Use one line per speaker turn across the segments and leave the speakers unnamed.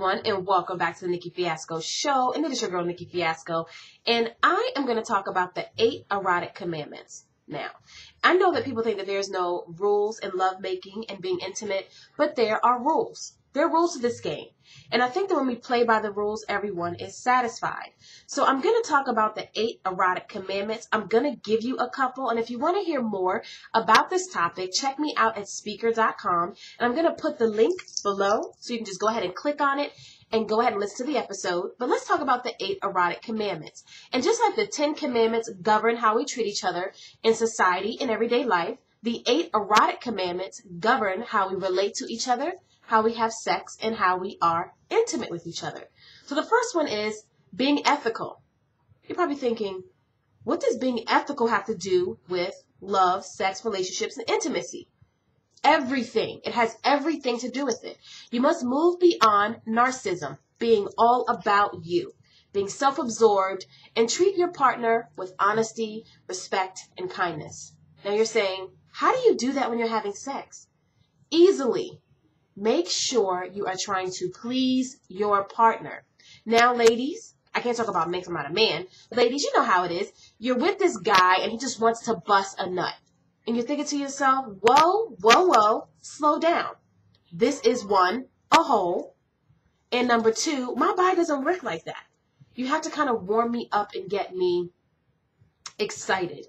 everyone, and welcome back to the Nicki Fiasco show. And it is your girl, Nicki Fiasco. And I am going to talk about the 8 erotic commandments. Now, I know that people think that there's no rules in lovemaking and being intimate, but there are rules. There are rules to this game. And I think that when we play by the rules, everyone is satisfied. So I'm going to talk about the 8 erotic commandments. I'm going to give you a couple. And if you want to hear more about this topic, check me out at speaker.com. And I'm going to put the link below so you can just go ahead and click on it and go ahead and listen to the episode. But let's talk about the 8 erotic commandments. And just like the 10 commandments govern how we treat each other in society and everyday life, the 8 erotic commandments govern how we relate to each other, how we have sex, and how we are intimate with each other. So the first one is being ethical. You're probably thinking, what does being ethical have to do with love, sex, relationships, and intimacy? Everything. It has everything to do with it. You must move beyond narcissism, being all about you, being self-absorbed, and treat your partner with honesty, respect, and kindness. Now you're saying, how do you do that when you're having sex? Easily. Make sure you are trying to please your partner. Now, ladies, I can't talk about making out a man. Ladies, you know how it is. You're with this guy and he just wants to bust a nut. And you're thinking to yourself, whoa, slow down. This is one, a hole. And number 2, my body doesn't work like that. You have to kind of warm me up and get me excited.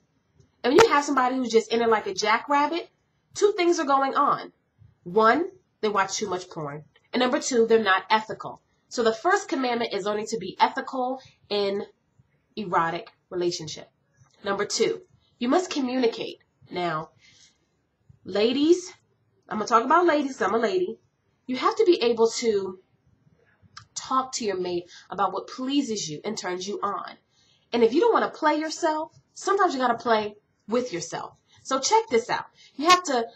And when you have somebody who's just in it like a jackrabbit, 2 things are going on. 1, they watch too much porn. And number 2, they're not ethical. So the first commandment is learning to be ethical in erotic relationship. Number 2, you must communicate. Now, ladies, I'm going to talk about ladies because I'm a lady. You have to be able to talk to your mate about what pleases you and turns you on. And if you don't want to play yourself, sometimes you got to play with yourself. So check this out. You have to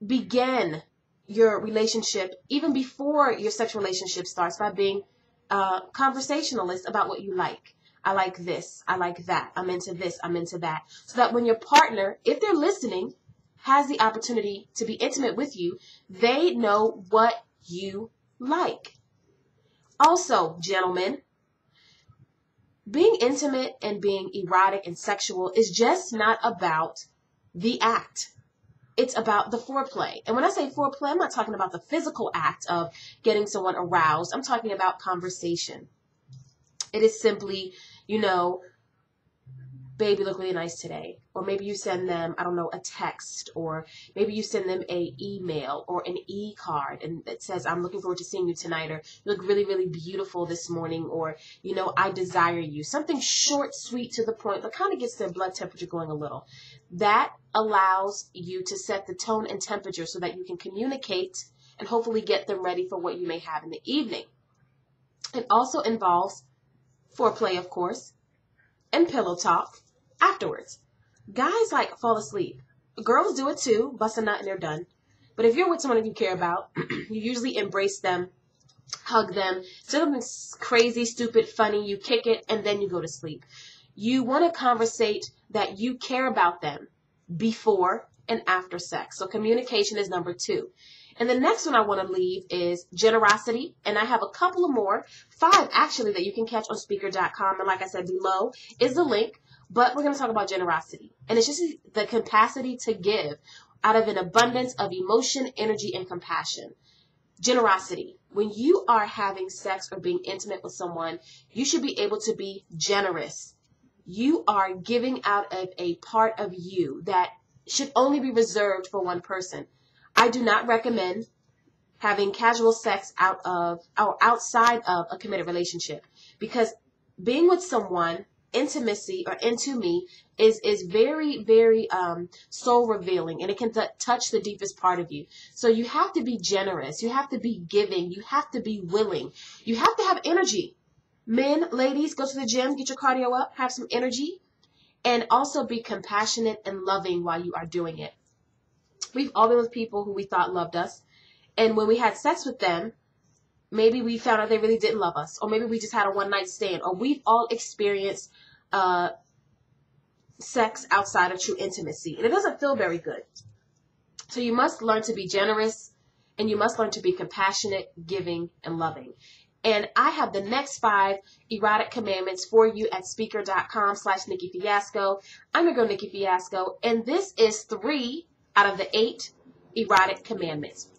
begin your relationship even before your sexual relationship starts by being conversationalist about what you like. I like this. I like that. I'm into this. I'm into that. So that when your partner, if they're listening, has the opportunity to be intimate with you, they know what you like. Also, gentlemen, being intimate and being erotic and sexual is just not about the act. It's about the foreplay. And when I say foreplay, I'm not talking about the physical act of getting someone aroused. I'm talking about conversation. It is simply, baby, look really nice today. Or maybe you send them, I don't know, a text. Or maybe you send them an email or an e-card. And it says, I'm looking forward to seeing you tonight. Or you look really, really beautiful this morning. Or, I desire you. Something short, sweet, to the point, but kind of gets their blood temperature going a little. That allows you to set the tone and temperature so that you can communicate and hopefully get them ready for what you may have in the evening. It also involves foreplay, of course, and pillow talk afterwards. Guys fall asleep. Girls do it too, bust a nut and they're done. But if you're with someone that you care about, you usually embrace them, hug them, say something crazy, stupid, funny, you kick it, and then you go to sleep. You want to conversate that you care about them before and after sex. So communication is number 2. And the next one I want to leave is generosity. And I have a couple of more, 5 actually, that you can catch on speaker.com. And like I said, below is the link. But we're going to talk about generosity. And it's just the capacity to give out of an abundance of emotion, energy, and compassion. Generosity. When you are having sex or being intimate with someone, you should be able to be generous. You are giving out of a part of you that should only be reserved for one person. I do not recommend having casual sex outside of a committed relationship, because being with someone, intimacy or into me is very, very soul revealing, and it can touch the deepest part of you. So you have to be generous. You have to be giving. You have to be willing. You have to have energy. Men, ladies, go to the gym, get your cardio up, have some energy, and also be compassionate and loving while you are doing it. We've all been with people who we thought loved us, and when we had sex with them, maybe we found out they really didn't love us, or maybe we just had a one-night stand, or we've all experienced sex outside of true intimacy, and it doesn't feel very good. So you must learn to be generous, and you must learn to be compassionate, giving, and loving. And I have the next 5 erotic commandments for you at speaker.com/Nicki Fiasco. I'm your girl, Nicki Fiasco, and this is 3 out of the 8 erotic commandments.